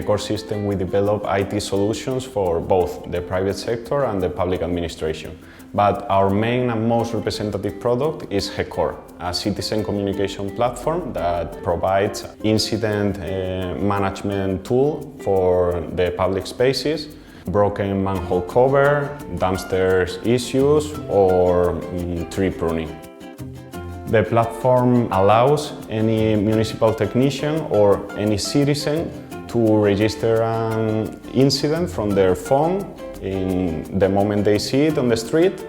Gecor System, we develop IT solutions for both the private sector and the public administration. But our main and most representative product is Gecor, a citizen communication platform that provides incident management tool for the public spaces, broken manhole cover, dumpster issues, or tree pruning. The platform allows any municipal technician or any citizen to register an incident from their phone in the moment they see it on the street,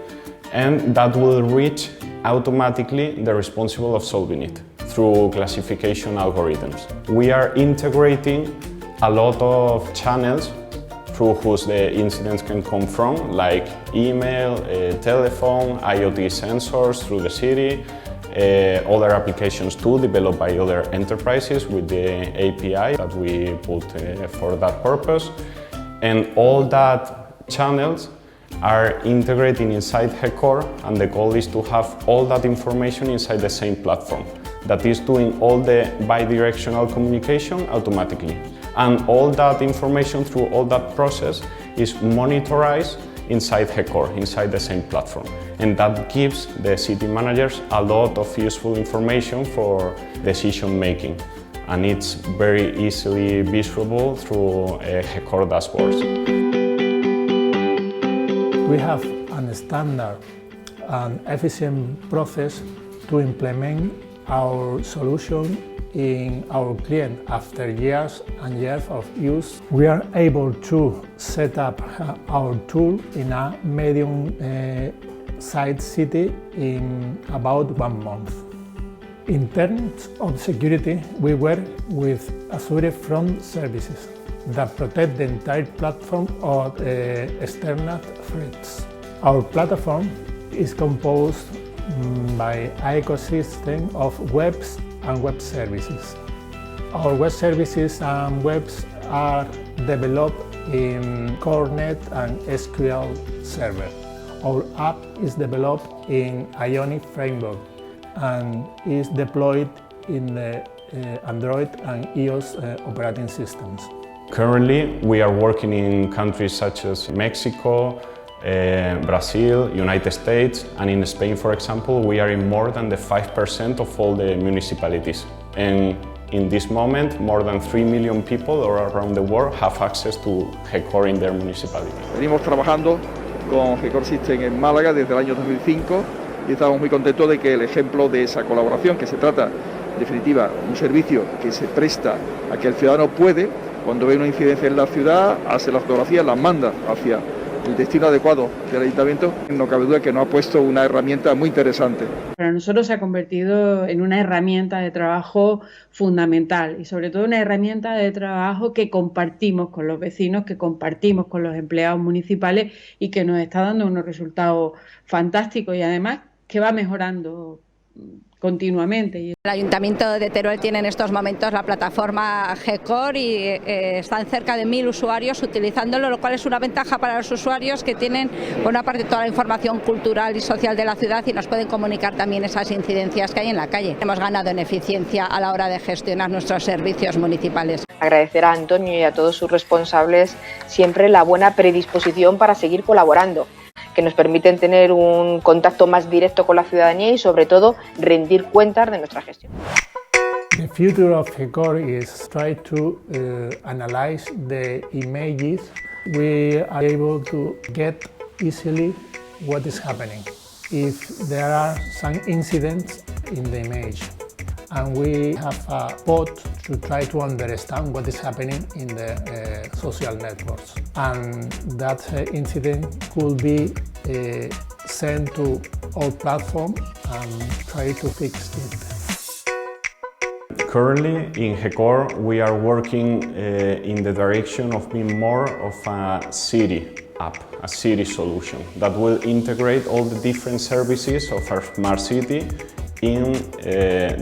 and that will reach automatically the responsible of solving it through classification algorithms. We are integrating a lot of channels through whose the incidents can come from, like email, telephone, IoT sensors through the city, other applications too developed by other enterprises with the API that we put for that purpose. And all that channels are integrating inside Gecor, and the goal is to have all that information inside the same platform that is doing all the bi-directional communication automatically. And all that information through all that process is monitored inside Gecor, inside the same platform. And that gives the city managers a lot of useful information for decision making. And it's very easily visible through Gecor dashboards. We have a standard and efficient process to implement our solution in our client after years and years of use. We are able to set up our tool in a medium-sized city in about 1 month. In terms of security, we work with Azure Front Services that protect the entire platform of external threats. Our platform is composed by an ecosystem of webs and web services. Our web services and webs are developed in CoreNet and SQL Server. Our app is developed in Ionic framework and is deployed in the Android and iOS operating systems. Currently, we are working in countries such as Mexico, Brazil, United States, and in Spain, for example, we are in more than the 5% of all the municipalities. And in this moment, more than 3 million people around the world have access to Gecor in their municipality. Venimos trabajando con Gecor System en Málaga desde el año 2005 y estamos muy contentos de que el ejemplo de esa colaboración, que se trata, en definitiva, un servicio que se presta a que el ciudadano puede, cuando ve una incidencia en la ciudad, hace las fotografías, las manda hacia el destino adecuado del ayuntamiento. No cabe duda que nos ha puesto una herramienta muy interesante. Para nosotros se ha convertido en una herramienta de trabajo fundamental y sobre todo una herramienta de trabajo que compartimos con los vecinos, que compartimos con los empleados municipales y que nos está dando unos resultados fantásticos y además que va mejorando continuamente. El Ayuntamiento de Teruel tiene en estos momentos la plataforma Gecor y están cerca de 1000 usuarios utilizándolo, lo cual es una ventaja para los usuarios que tienen por una parte toda la información cultural y social de la ciudad y nos pueden comunicar también esas incidencias que hay en la calle. Hemos ganado en eficiencia a la hora de gestionar nuestros servicios municipales. Agradecer a Antonio y a todos sus responsables siempre la buena predisposición para seguir colaborando, que nos permiten tener un contacto más directo con la ciudadanía y sobre todo rendir cuentas de nuestra gestión. The future of Gecor is try to analyze the images. We are able to get easily what is happening. If there are some incidents in the image, and we have a bot to try to understand what is happening in the social networks. And that incident could be sent to our platform and try to fix it. Currently in Gecor we are working in the direction of being more of a city app, a city solution that will integrate all the different services of our smart city in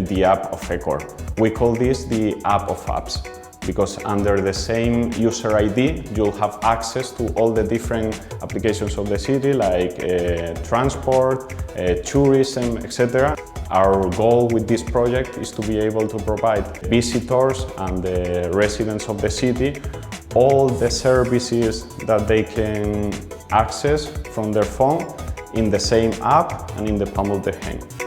the app of Gecor. We call this the app of apps because under the same user ID you'll have access to all the different applications of the city like transport, tourism, etc. Our goal with this project is to be able to provide visitors and the residents of the city all the services that they can access from their phone in the same app and in the palm of their hand.